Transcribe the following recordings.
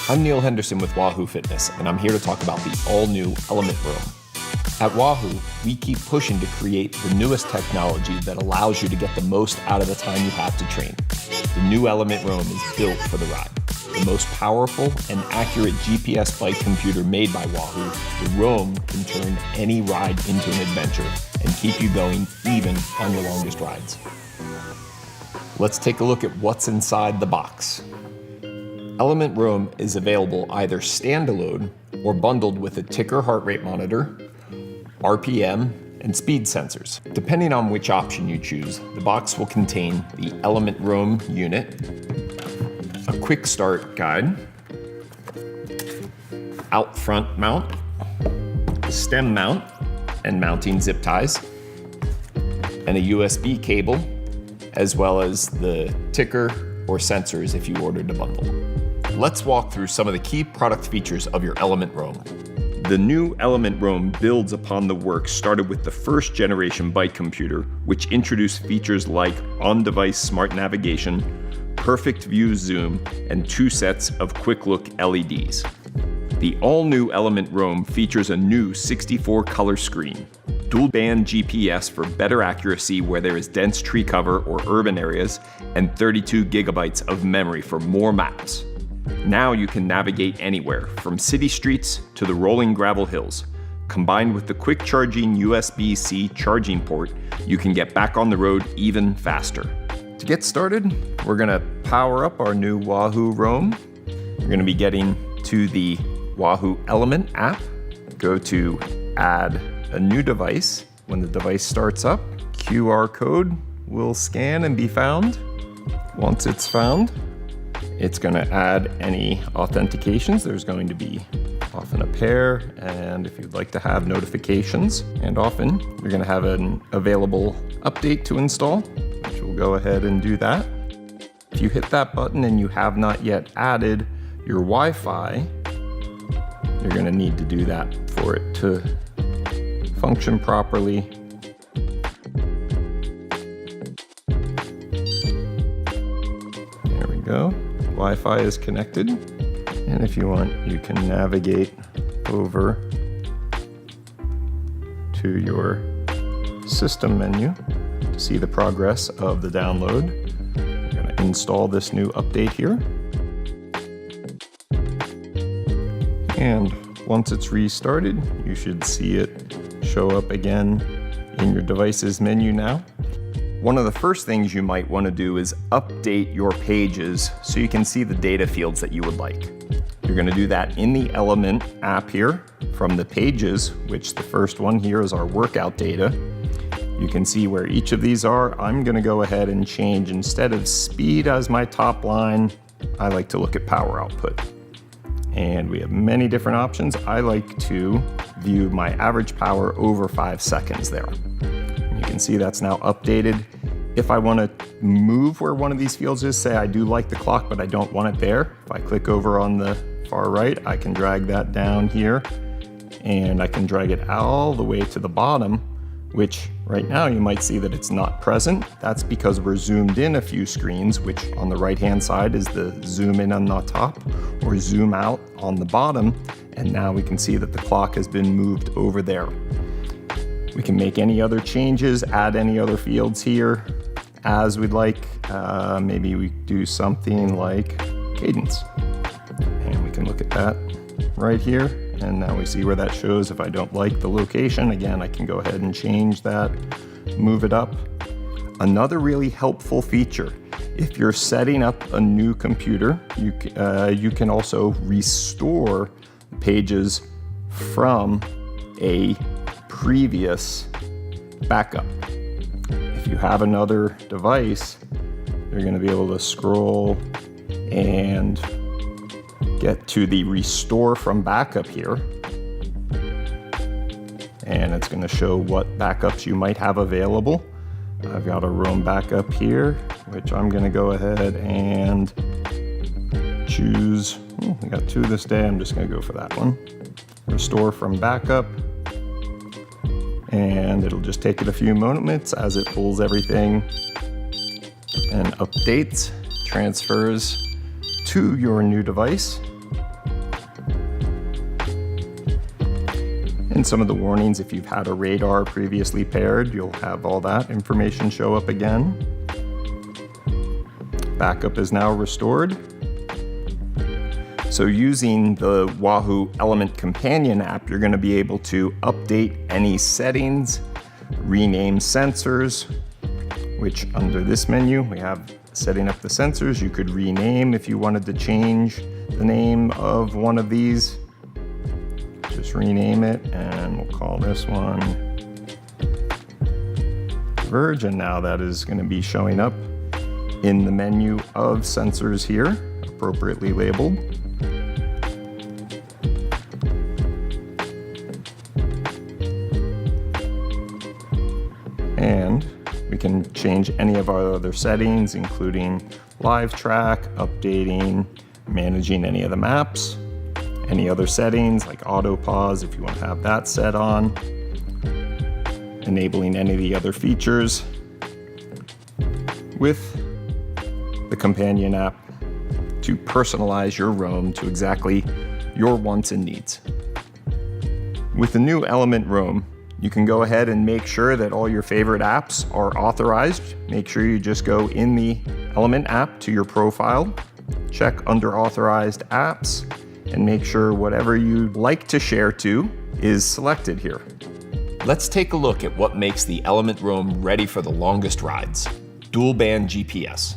I'm Neil Henderson with Wahoo Fitness, and I'm here to talk about the all-new ELEMNT Room. At Wahoo, we keep pushing to create the newest technology that allows you to get the most out of the time you have to train. The new ELEMNT Room is built for the ride. The most powerful and accurate GPS bike computer made by Wahoo, the Roam can turn any ride into an adventure and keep you going even on your longest rides. Let's take a look at what's inside the box. ELEMNT Roam is available either standalone or bundled with a ticker heart rate monitor, RPM, and speed sensors. Depending on which option you choose, the box will contain the ELEMNT Roam unit, a quick start guide, out front mount, stem mount and mounting zip ties, and a USB cable, as well as the ticker or sensors if you ordered a bundle. Let's walk through some of the key product features of your ELEMNT Roam. The new ELEMNT Roam builds upon the work started with the first generation bike computer, which introduced features like on-device smart navigation, perfect view zoom, and 2 sets of quick look LEDs. The all-new ELEMNT Roam features a new 64 color screen, dual band GPS for better accuracy where there is dense tree cover or urban areas, and 32 gigabytes of memory for more maps. Now you can navigate anywhere, from city streets to the rolling gravel hills. Combined with the quick charging USB-C charging port, you can get back on the road even faster. To get started, we're gonna power up our new Wahoo Roam. You're gonna be getting to the Wahoo ELEMNT app. Go to add a new device. When the device starts up, QR code will scan and be found. Once it's found, it's going to add any authentications. There's going to be often a pair, and if you'd like to have notifications, and often you're going to have an available update to install, which we'll go ahead and do that. If you hit that button and you have not yet added your Wi-Fi, you're going to need to do that for it to function properly. There we go. Wi-Fi is connected, and if you want, you can navigate over to your system menu to see the progress of the download. I'm going to install this new update here, and once it's restarted, you should see it show up again in your device's menu now. One of the first things you might want to do is update your pages so you can see the data fields that you would like. You're going to do that in the ELEMNT app here from the pages, which the first one here is our workout data. You can see where each of these are. I'm going to go ahead and change, instead of speed as my top line, I like to look at power output. And we have many different options. I like to view my average power over 5 seconds there. You can see that's now updated. If I want to move where one of these fields is, say I do like the clock, but I don't want it there, if I click over on the far right, I can drag that down here, and I can drag it all the way to the bottom, which right now you might see that it's not present. That's because we're zoomed in a few screens, which on the right-hand side is the zoom in on the top or zoom out on the bottom, and now we can see that the clock has been moved over there. We can make any other changes, add any other fields here as we'd like. Maybe we do something like cadence. And we can look at that right here. And now we see where that shows. If I don't like the location, again, I can go ahead and change that, move it up. Another really helpful feature, if you're setting up a new computer, you can also restore pages from a previous backup. If you have another device, you're going to be able to scroll and get to the restore from backup here, and it's going to show what backups you might have available. I've got a Roam backup here, which I'm going to go ahead and choose. I got 2 this day. I'm just going to go for that one. Restore from backup. And it'll just take it a few moments as it pulls everything and updates, transfers to your new device. And some of the warnings, if you've had a radar previously paired, you'll have all that information show up again. Backup is now restored. So using the Wahoo ELEMNT companion app, you're going to be able to update any settings, rename sensors, which under this menu we have setting up the sensors. You could rename if you wanted to change the name of one of these. Just rename it, and we'll call this one Verge, and now that is going to be showing up in the menu of sensors here, appropriately labeled. And we can change any of our other settings, including live track, updating, managing any of the maps, any other settings like auto pause if you want to have that set on, enabling any of the other features with the companion app to personalize your roam to exactly your wants and needs. With the new ELEMNT roam, you can go ahead and make sure that all your favorite apps are authorized. Make sure you just go in the ELEMNT app to your profile, check under authorized apps, and make sure whatever you'd like to share to is selected here. Let's take a look at what makes the ELEMNT roam ready for the longest rides. Dual band GPS.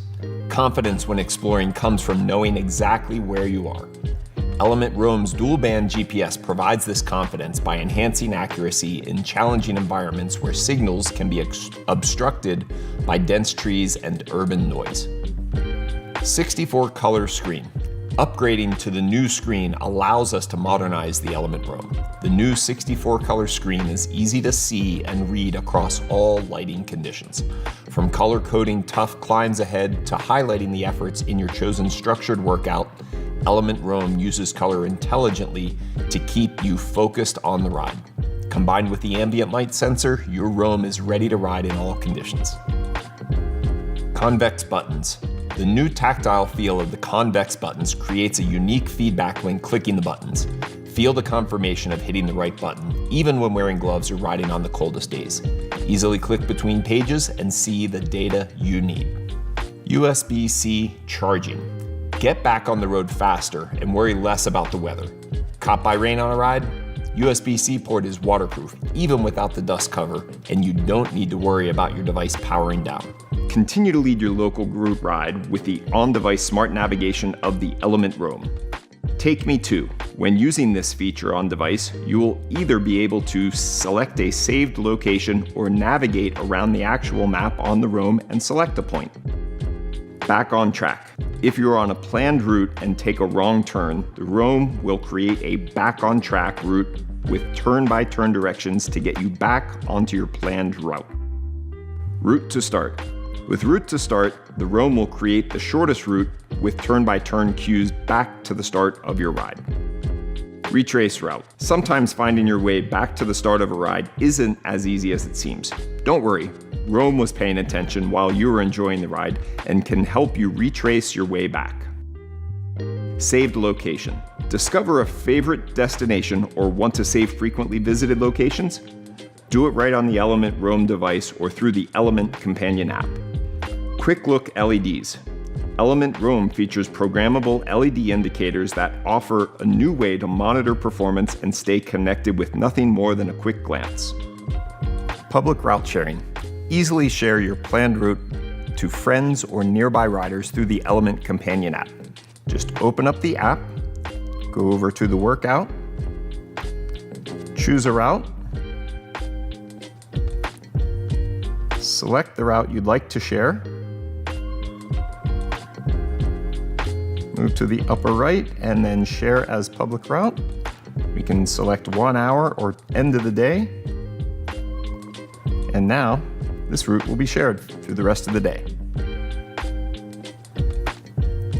Confidence when exploring comes from knowing exactly where you are. ELEMNT roam's dual band GPS provides this confidence by enhancing accuracy in challenging environments where signals can be obstructed by dense trees and urban noise. 64 color screen. Upgrading to the new screen allows us to modernize the ELEMNT roam. The new 64 color screen is easy to see and read across all lighting conditions. From color coding tough climbs ahead to highlighting the efforts in your chosen structured workout, ELEMNT roam uses color intelligently to keep you focused on the ride. Combined with the ambient light sensor, your roam is ready to ride in all conditions. Convex buttons. The new tactile feel of the convex buttons creates a unique feedback when clicking the buttons. Feel the confirmation of hitting the right button, even when wearing gloves or riding on the coldest days. Easily click between pages and see the data you need. USB-C charging. Get back on the road faster and worry less about the weather. Caught by rain on a ride? USB-C port is waterproof, even without the dust cover, and you don't need to worry about your device powering down. Continue to lead your local group ride with the on-device smart navigation of the ELEMNT roam. Take Me To. When using this feature on device, you will either be able to select a saved location or navigate around the actual map on the roam and select a point. Back on track. If you're on a planned route and take a wrong turn, the roam will create a back on track route with turn-by-turn directions to get you back onto your planned route. Route to start. With Route to Start, the roam will create the shortest route with turn-by-turn cues back to the start of your ride. Retrace route. Sometimes finding your way back to the start of a ride isn't as easy as it seems. Don't worry, Roam was paying attention while you were enjoying the ride and can help you retrace your way back. Saved location. Discover a favorite destination or want to save frequently visited locations? Do it right on the ELEMNT roam device or through the ELEMNT companion app. Quick look LEDs. ELEMNT roam features programmable LED indicators that offer a new way to monitor performance and stay connected with nothing more than a quick glance. Public route sharing. Easily share your planned route to friends or nearby riders through the ELEMNT companion app. Just open up the app, go over to the workout, choose a route, select the route you'd like to share, move to the upper right and then share as public route. We can select 1 hour or end of the day. And now this route will be shared through the rest of the day.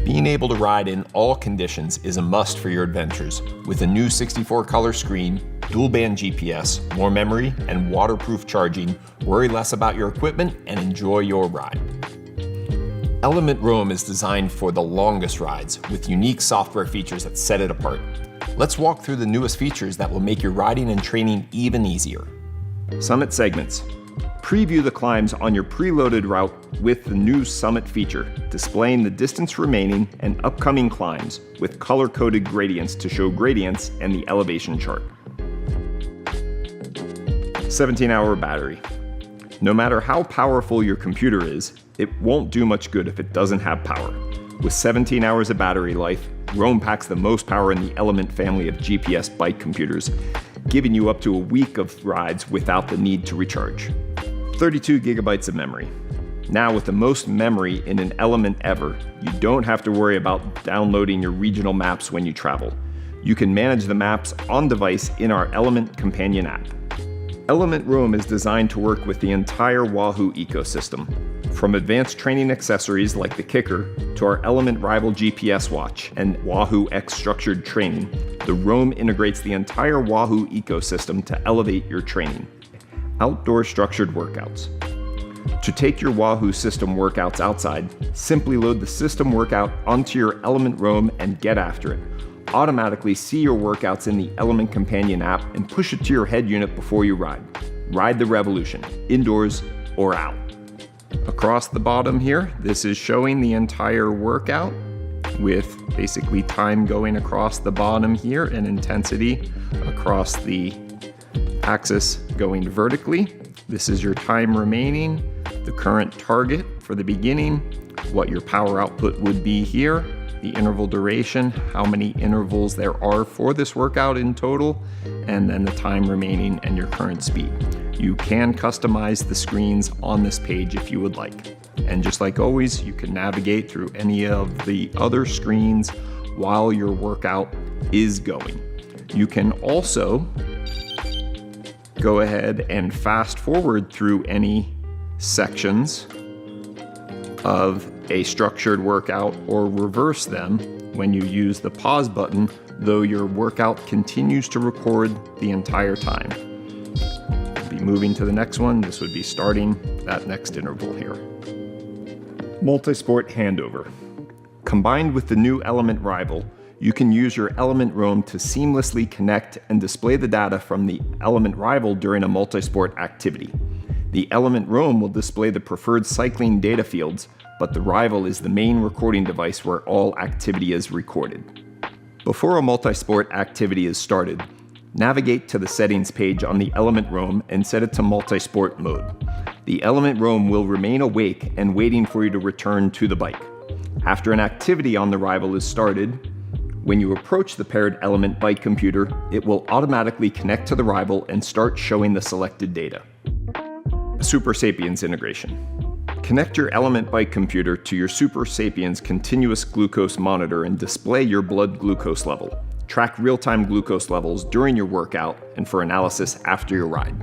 Being able to ride in all conditions is a must for your adventures. With a new 64 color screen, dual band GPS, more memory, and waterproof charging, worry less about your equipment and enjoy your ride. Element Roam is designed for the longest rides with unique software features that set it apart. Let's walk through the newest features that will make your riding and training even easier. Summit segments. Preview the climbs on your preloaded route with the new Summit feature, displaying the distance remaining and upcoming climbs with color-coded gradients to show gradients and the elevation chart. 17-hour battery. No matter how powerful your computer is, it won't do much good if it doesn't have power. With 17 hours of battery life, Roam packs the most power in the ELEMNT family of GPS bike computers, giving you up to a week of rides without the need to recharge. 32 gigabytes of memory. Now with the most memory in an ELEMNT ever, you don't have to worry about downloading your regional maps when you travel. You can manage the maps on device in our ELEMNT companion app. ELEMNT Roam is designed to work with the entire Wahoo ecosystem. From advanced training accessories like the Kicker to our ELEMNT Rival GPS watch and Wahoo X structured training, the Roam integrates the entire Wahoo ecosystem to elevate your training. Outdoor structured workouts. To take your Wahoo system workouts outside, simply load the system workout onto your ELEMNT Roam and get after it. Automatically see your workouts in the ELEMNT companion app and push it to your head unit before you ride. Ride the revolution, indoors or out. Across the bottom here, this is showing the entire workout with basically time going across the bottom here and intensity across the axis going vertically. This is your time remaining, the current target for the beginning, what your power output would be here, the interval duration, how many intervals there are for this workout in total, and then the time remaining and your current speed. You can customize the screens on this page if you would like. And just like always, you can navigate through any of the other screens while your workout is going. You can also go ahead and fast forward through any sections of a structured workout or reverse them when you use the pause button, though your workout continues to record the entire time. We'll be moving to the next one. This would be starting that next interval here. Multisport handover. Combined with the new ELEMNT Rival, you can use your ELEMNT Roam to seamlessly connect and display the data from the ELEMNT Rival during a multisport activity. The ELEMNT Roam will display the preferred cycling data fields, but the Rival is the main recording device where all activity is recorded. Before a multisport activity is started, navigate to the settings page on the ELEMNT Roam and set it to multisport mode. The ELEMNT Roam will remain awake and waiting for you to return to the bike. After an activity on the Rival is started, when you approach the paired ELEMNT bike computer, it will automatically connect to the Rival and start showing the selected data. Super Sapiens integration. Connect your ELEMNT bike computer to your Super Sapiens continuous glucose monitor and display your blood glucose level. Track real-time glucose levels during your workout and for analysis after your ride.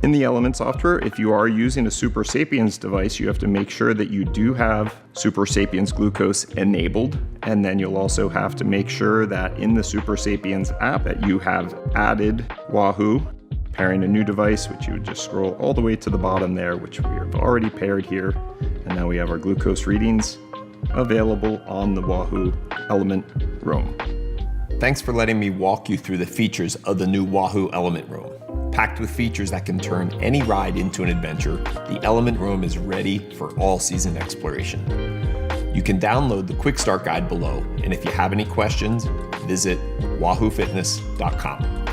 In the ELEMNT software, if you are using a Super Sapiens device, you have to make sure that you do have Super Sapiens glucose enabled, and then you'll also have to make sure that in the Super Sapiens app that you have added Wahoo, pairing a new device, which you would just scroll all the way to the bottom there, which we have already paired here, and now we have our glucose readings available on the Wahoo ELEMNT Roam. Thanks for letting me walk you through the features of the new Wahoo ELEMNT Roam. Packed with features that can turn any ride into an adventure, the ELEMNT Roam is ready for all-season exploration. You can download the Quick Start Guide below, and if you have any questions, visit wahoofitness.com.